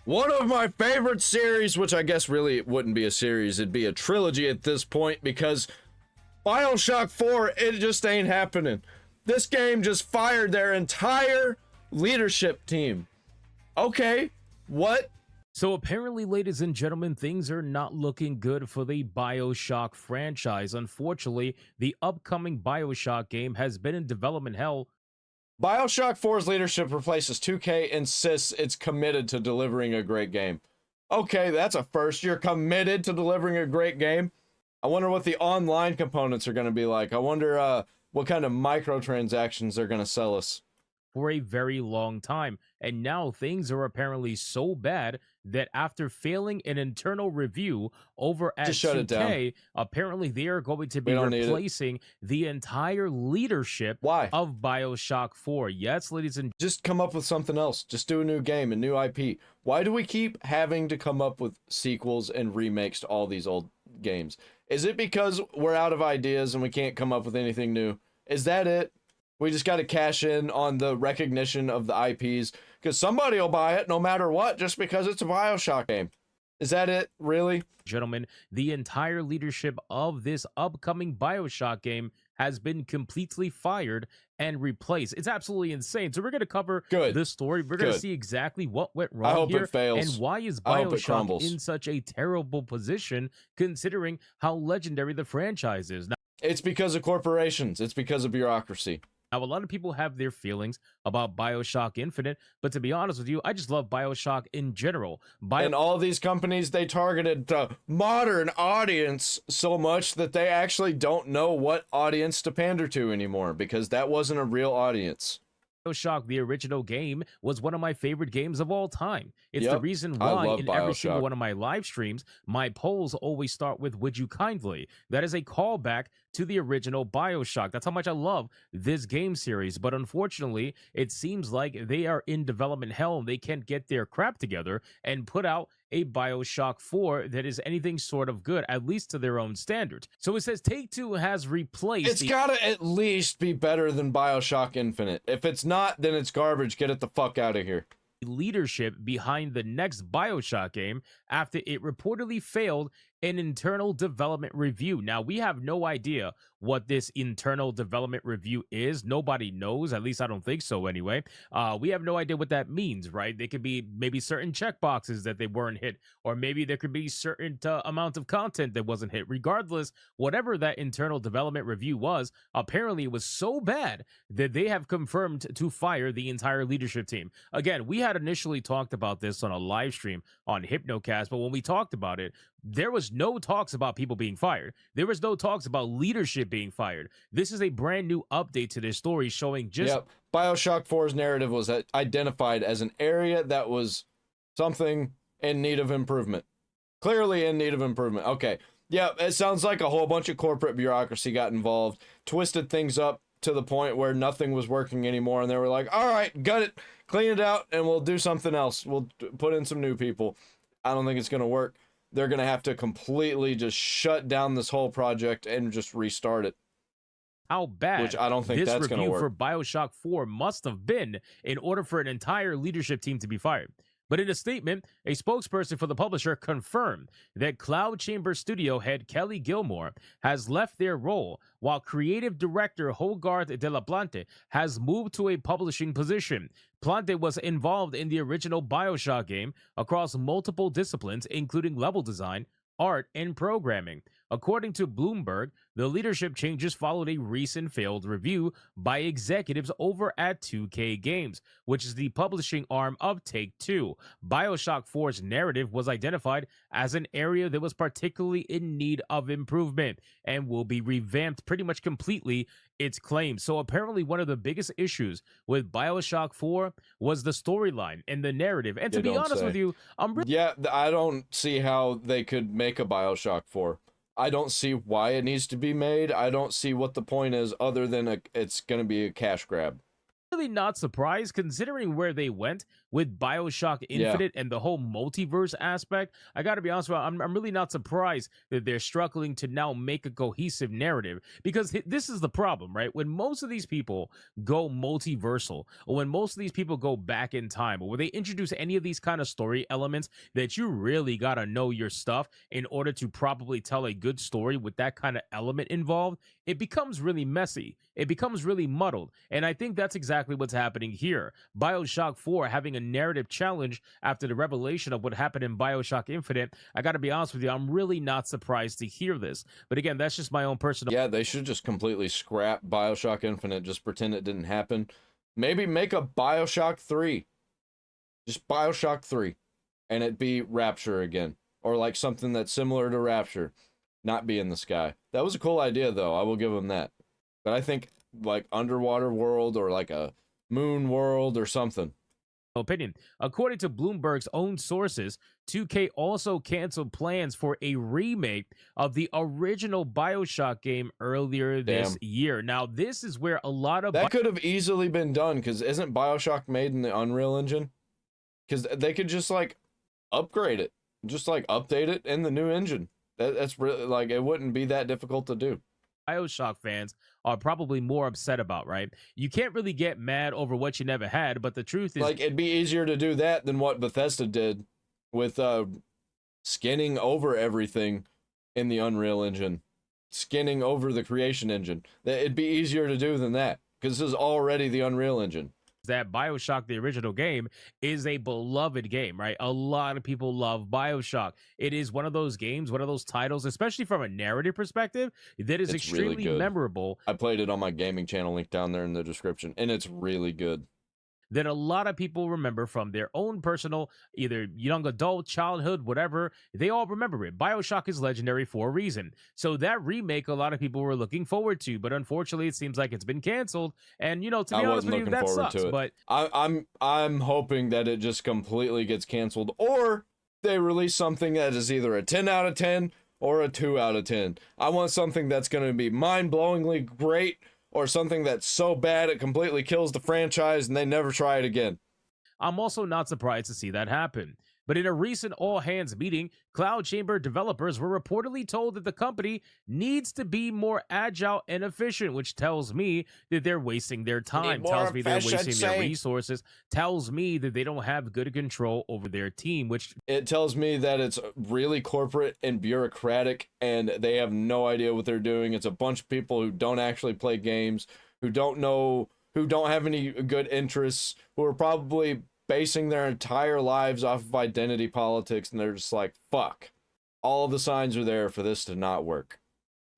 One of my favorite series, which I guess really it wouldn't be a series, it'd be a trilogy at this point, because BioShock 4, it just ain't happening. This game just fired their entire leadership team. Okay, what? So apparently, ladies and gentlemen, things are not looking good for the BioShock franchise. Unfortunately, the upcoming BioShock game has been in development hell. BioShock 4's leadership replaces 2K, insists it's committed to delivering a great game. Okay, that's a first. You're committed to delivering a great game? I wonder what the online components are going to be like. I wonder what kind of microtransactions they're going to sell us. For a very long time, and now things are apparently so bad that after failing an internal review over at Just shut it down. 2K, apparently they are going to be replacing the entire leadership of BioShock 4. Yes, ladies and just come up with something else. Just do a new game, a new IP. Why do we keep having to come up with sequels and remakes to all these old games? Is it because we're out of ideas and we can't come up with anything new? Is that it? We just got to cash in on the recognition of the IPs because somebody will buy it no matter what just because it's a BioShock game. Is that it, really? Gentlemen, the entire leadership of this upcoming BioShock game has been completely fired and replaced. It's absolutely insane. So we're going to cover this story. We're going to see exactly what went wrong I hope here it fails. and why is BioShock in such a terrible position considering how legendary the franchise is. Now, it's because of corporations. It's because of bureaucracy. Now, a lot of people have their feelings about BioShock Infinite, but to be honest with you, I just love BioShock in general. And all these companies, they targeted the modern audience so much that they actually don't know what audience to pander to anymore because that wasn't a real audience. BioShock, the original game, was one of my favorite games of all time. It's the reason why in every single one of my live streams, my polls always start with "Would you kindly?" That is a callback to the original BioShock. That's how much I love this game series. But unfortunately, it seems like they are in development hell and they can't get their crap together and put out a BioShock 4 that is anything sort of good, at least to their own standards. So it says Take-Two has replaced... It's gotta at least be better than BioShock Infinite. If it's not, then it's garbage. Get it the fuck out of here. Leadership behind the next BioShock game after it reportedly failed an internal development review. Now, we have no idea what this internal development review is. Nobody knows. At least I don't think so anyway. We have no idea what that means, right? They could be maybe certain checkboxes that they weren't hit, or maybe there could be certain amount of content that wasn't hit. Regardless, whatever that internal development review was, apparently it was so bad that they have confirmed to fire the entire leadership team. Again, we had initially talked about this on a live stream on Hypnocast, but when we talked about it, there was no talks about people being fired. There was no talks about leadership being fired. This is a brand new update to this story showing just... BioShock 4's narrative was identified as an area that was something in need of improvement. Clearly in need of improvement. Okay. Yeah, it sounds like a whole bunch of corporate bureaucracy got involved, twisted things up to the point where nothing was working anymore, and they were like, all right, gut it, clean it out, and we'll do something else. We'll put in some new people. I don't think it's going to work. They're going to have to completely just shut down this whole project and just restart it. How bad which I don't think this that's going to review work. for BioShock 4 must have been in order for an entire leadership team to be fired. But in a statement, a spokesperson for the publisher confirmed that Cloud Chamber studio head Kelly Gilmore has left their role, while creative director Hogarth de la Plante has moved to a publishing position. Plante was involved in the original BioShock game across multiple disciplines, including level design, art, and programming. According to Bloomberg, the leadership changes followed a recent failed review by executives over at 2K Games, which is the publishing arm of Take-Two. BioShock 4's narrative was identified as an area that was particularly in need of improvement and will be revamped pretty much completely, its claims. So apparently one of the biggest issues with BioShock 4 was the storyline and the narrative. And to be honest with you, I don't see how they could make a BioShock 4. I don't see why it needs to be made. I don't see what the point is other than it's going to be a cash grab. Really not surprised considering where they went with BioShock Yeah. Infinite and the whole multiverse aspect, I got to be honest with you, I'm really not surprised that they're struggling to now make a cohesive narrative, because this is the problem, right? When most of these people go multiversal, or when most of these people go back in time, or when they introduce any of these kind of story elements that you really got to know your stuff in order to probably tell a good story with that kind of element involved, it becomes really messy. It becomes really muddled. And I think that's exactly what's happening here. BioShock 4 having a narrative challenge after the revelation of what happened in BioShock Infinite. I got to be honest with you, I'm really not surprised to hear this. But again, that's just my own personal. Yeah, they should just completely scrap BioShock Infinite, just pretend it didn't happen. Maybe make a BioShock 3. Just BioShock 3. And it be Rapture again. Or like something that's similar to Rapture. Not be in the sky. That was a cool idea, though. I will give them that. But I think like underwater world or like a moon world or something. Opinion. According to Bloomberg's own sources, 2K also canceled plans for a remake of the original BioShock game earlier this year. Now, this is where a lot of that could have easily been done, because isn't BioShock made in the Unreal Engine? Because they could just like upgrade it, just like update it in the new engine. That's really like, it wouldn't be that difficult to do. BioShock fans are probably more upset about, right? You can't really get mad over what you never had, but the truth is, like, it'd be easier to do that than what Bethesda did with skinning over everything in the Unreal Engine, skinning over the Creation Engine. It'd be easier to do than that, because this is already the Unreal Engine. that BioShock, the original game, is a beloved game, right? A lot of people love BioShock. It is one of those games, one of those titles, especially from a narrative perspective, that is extremely really memorable. I played it on my gaming channel, link down there in the description, and it's really good. That a lot of people remember from their own personal, either young adult, childhood, whatever. They all remember it. BioShock is legendary for a reason. So that remake, a lot of people were looking forward to, but unfortunately, it seems like it's been canceled. And to be honest with you, that sucks. But I'm hoping that it just completely gets canceled, or they release something that is either a 10 out of 10 or a 2 out of 10. I want something that's going to be mind-blowingly great, or something that's so bad it completely kills the franchise and they never try it again. I'm also not surprised to see that happen. But in a recent all-hands meeting, Cloud Chamber developers were reportedly told that the company needs to be more agile and efficient, which tells me that they're wasting their time, tells me they're wasting their resources, tells me that they don't have good control over their team, which... It tells me that it's really corporate and bureaucratic, and they have no idea what they're doing. It's a bunch of people who don't actually play games, who don't know, who don't have any good interests, who are probably basing their entire lives off of identity politics, and they're just like, fuck. All the signs are there for this to not work.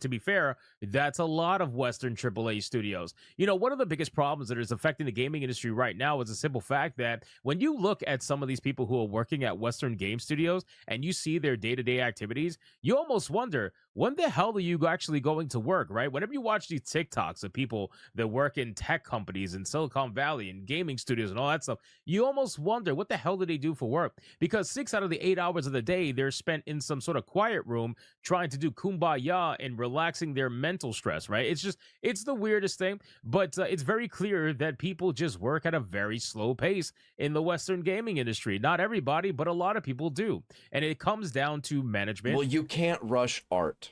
To be fair, that's a lot of Western AAA studios. One of the biggest problems that is affecting the gaming industry right now is the simple fact that when you look at some of these people who are working at Western game studios and you see their day-to-day activities, you almost wonder, when the hell are you actually going to work, right? Whenever you watch these TikToks of people that work in tech companies in Silicon Valley and gaming studios and all that stuff, you almost wonder, what the hell do they do for work? Because 6 out of the 8 hours of the day, they're spent in some sort of quiet room trying to do kumbaya and relaxing their mental stress, right? It's the weirdest thing, but it's very clear that people just work at a very slow pace in the Western gaming industry. Not everybody, but a lot of people do. And it comes down to management. Well, you can't rush art,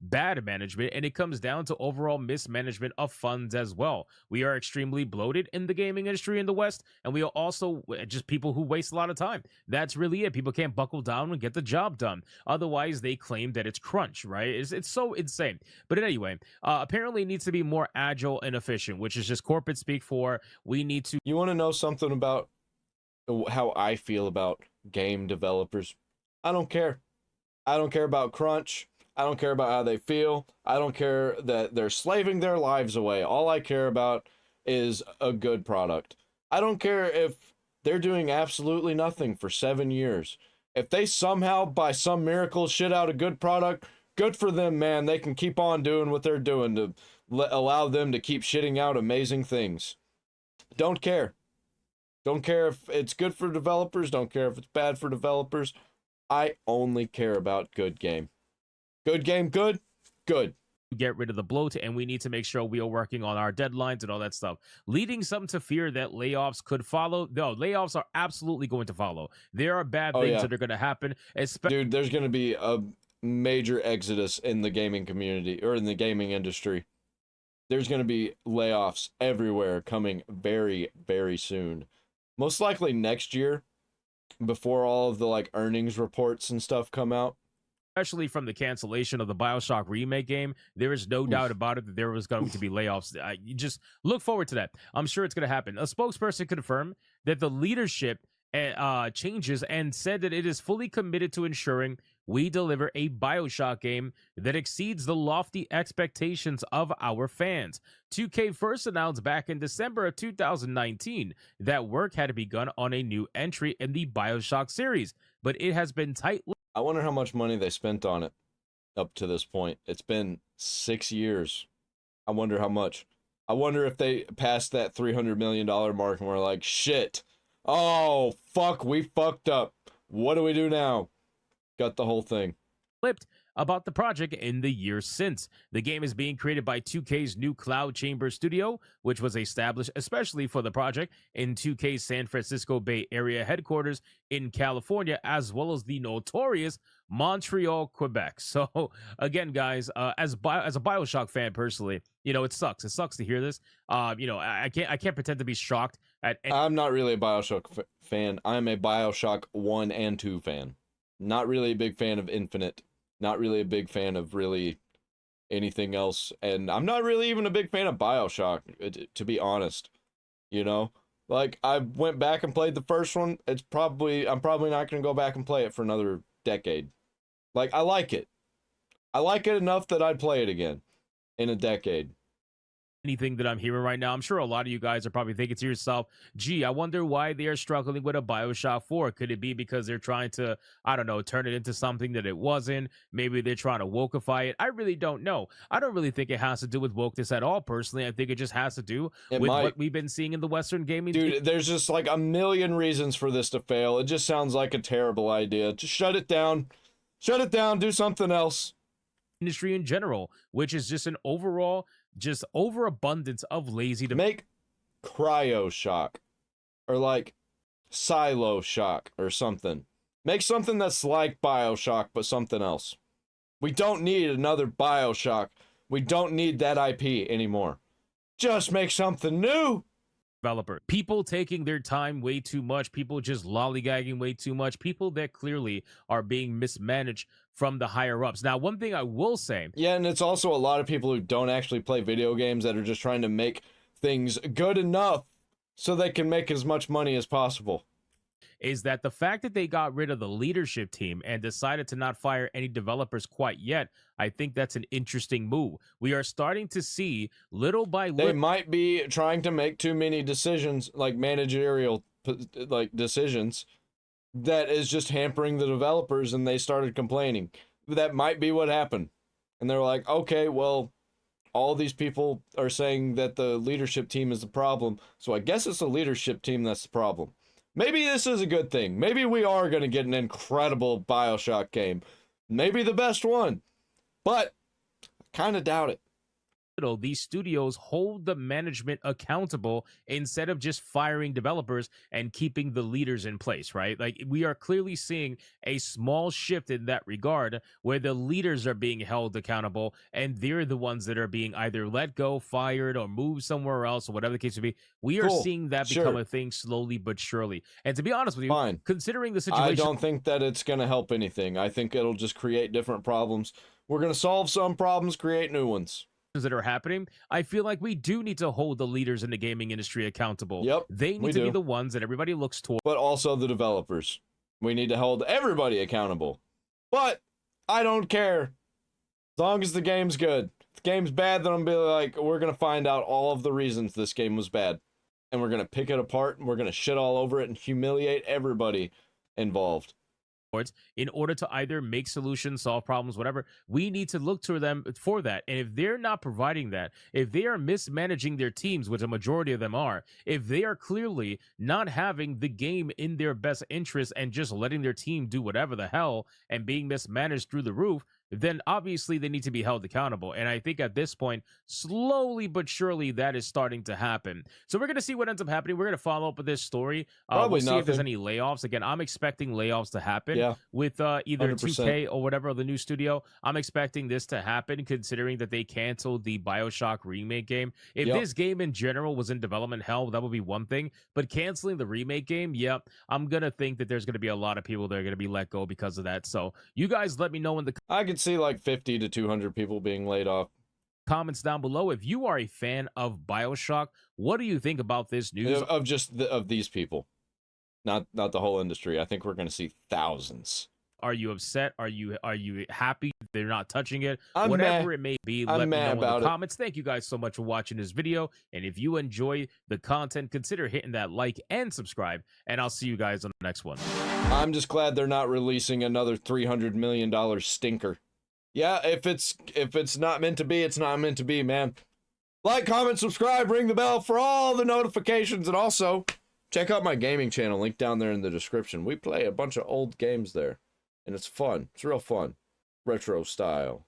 Bad management, and it comes down to overall mismanagement of funds as well. We are extremely bloated in the gaming industry in the West, and we are also just people who waste a lot of time. That's really it. People can't buckle down and get the job done. Otherwise, they claim that it's crunch, right? It's so insane. But anyway, apparently it needs to be more agile and efficient, which is just corporate speak for we need to... You want to know something about how I feel about game developers? I don't care. I don't care about crunch. I don't care about how they feel. I don't care that they're slaving their lives away. All I care about is a good product. I don't care if they're doing absolutely nothing for 7 years. If they somehow, by some miracle, shit out a good product, good for them, man. They can keep on doing what they're doing to allow them to keep shitting out amazing things. Don't care. Don't care if it's good for developers. Don't care if it's bad for developers. I only care about good game. Good game, good? Good. get rid of the bloat, and we need to make sure we are working on our deadlines and all that stuff, leading some to fear that layoffs could follow. No, layoffs are absolutely going to follow. There are bad Oh, things yeah. that are going to happen, especially. Dude, there's going to be a major exodus in the gaming community, or in the gaming industry. There's going to be layoffs everywhere coming very, very soon. Most likely next year, before all of the, like, earnings reports and stuff come out. Especially from the cancellation of the BioShock remake game, there is no doubt about it that there was going to be layoffs. You just look forward to that. I'm sure it's going to happen. A spokesperson confirmed that the leadership changes and said that it is fully committed to ensuring we deliver a BioShock game that exceeds the lofty expectations of our fans. 2K first announced back in December of 2019 that work had begun on a new entry in the BioShock series, but it has been tightly. I wonder how much money they spent on it up to this point. It's been 6 years. I wonder how much. I wonder if they passed that $300 million mark and we're like, shit. Oh, fuck, we fucked up. What do we do now? Got the whole thing. Flipped about the project in the years since. The game is being created by 2K's new Cloud Chamber studio, which was established especially for the project in 2K's San Francisco Bay Area headquarters in California, as well as the notorious Montreal, Quebec. So again, guys, as a BioShock fan personally, you know, it sucks. It sucks to hear this. You know, I can't pretend to be shocked at I'm not really a BioShock fan. I'm a BioShock 1 and 2 fan. Not really a big fan of Infinite. Not really a big fan of really anything else. And I'm not really even a big fan of BioShock, to be honest. You know? Like, I went back and played the first one. I'm probably not going to go back and play it for another decade. Like, I like it. I like it enough that I'd play it again in a decade. anything that I'm hearing right now. I'm sure a lot of you guys are probably thinking to yourself, gee, I wonder why they are struggling with a BioShock 4. Could it be because they're trying to, I don't know, turn it into something that it wasn't? Maybe they're trying to wokeify it. I really don't know. I don't really think it has to do with wokeness at all, personally. I think it just has to do with what we've been seeing in the Western gaming. Dude, there's just like a million reasons for this to fail. It just sounds like a terrible idea. Just shut it down. Shut it down. Do something else. Industry in general, which is just an overall just overabundance of lazy to make cryo shock or like silo shock or something. Make something that's like BioShock but something else. We don't need another BioShock. We don't need that IP anymore. Just make something new. Developer. People taking their time way too much, people just lollygagging way too much, people that clearly are being mismanaged from the higher ups. Now, one thing I will say. Yeah, and it's also a lot of people who don't actually play video games that are just trying to make things good enough so they can make as much money as possible. Is that the fact that they got rid of the leadership team and decided to not fire any developers quite yet? I think that's an interesting move. We are starting to see little by little. They might be trying to make too many decisions, like managerial like decisions, that is just hampering the developers, and they started complaining. That might be what happened. And they're like, okay, well, all these people are saying that the leadership team is the problem, so I guess it's the leadership team that's the problem. Maybe this is a good thing. Maybe we are going to get an incredible BioShock game. Maybe the best one. But I kind of doubt it. These studios hold the management accountable instead of just firing developers and keeping the leaders in place, right? Like, we are clearly seeing a small shift in that regard where the leaders are being held accountable and they're the ones that are being either let go, fired, or moved somewhere else, or whatever the case may be. We are seeing that become a thing slowly but surely. And to be honest with you, considering the situation, I don't think that it's going to help anything. I think it'll just create different problems. We're going to solve some problems, create new ones that are happening. I feel like we do need to hold the leaders in the gaming industry accountable. Yep, they need to be the ones that everybody looks toward. But also the developers. We need to hold everybody accountable. But I don't care. As long as the game's good. If the game's bad, then I'm gonna be like, we're gonna find out all of the reasons this game was bad. And we're gonna pick it apart, and we're gonna shit all over it and humiliate everybody involved. In order to either make solutions, solve problems, whatever, we need to look to them for that. And if they're not providing that, if they are mismanaging their teams, which a majority of them are, if they are clearly not having the game in their best interest and just letting their team do whatever the hell and being mismanaged through the roof, then obviously they need to be held accountable. And I think at this point, slowly but surely, that is starting to happen. So we're going to see what ends up happening. We're going to follow up with this story. Probably we'll see if there's nothing. any layoffs. Again, I'm expecting layoffs to happen Yeah, with either 100%. 2K or whatever, the new studio. I'm expecting this to happen considering that they canceled the BioShock remake game. If Yep. this game in general was in development hell, that would be one thing. But canceling the remake game, yep, I'm going to think that there's going to be a lot of people that are going to be let go because of that. So you guys let me know in the I could see like 50 to 200 people being laid off. comments down below if you are a fan of BioShock. What do you think about this news? Of just of these people, not the whole industry. I think we're going to see thousands. Are you upset? Are you happy they're not touching it? I'm Whatever mad. it may be, I'm let me mad know in about the it. comments. Thank you guys so much for watching this video. And if you enjoy the content, consider hitting that like and subscribe. And I'll see you guys on the next one. I'm just glad they're not releasing another $300 million stinker. Yeah, if it's not meant to be, it's not meant to be, man. Like, comment, subscribe, ring the bell for all the notifications, and also check out my gaming channel, link down there in the description. We play a bunch of old games there, and it's fun. It's real fun. Retro style.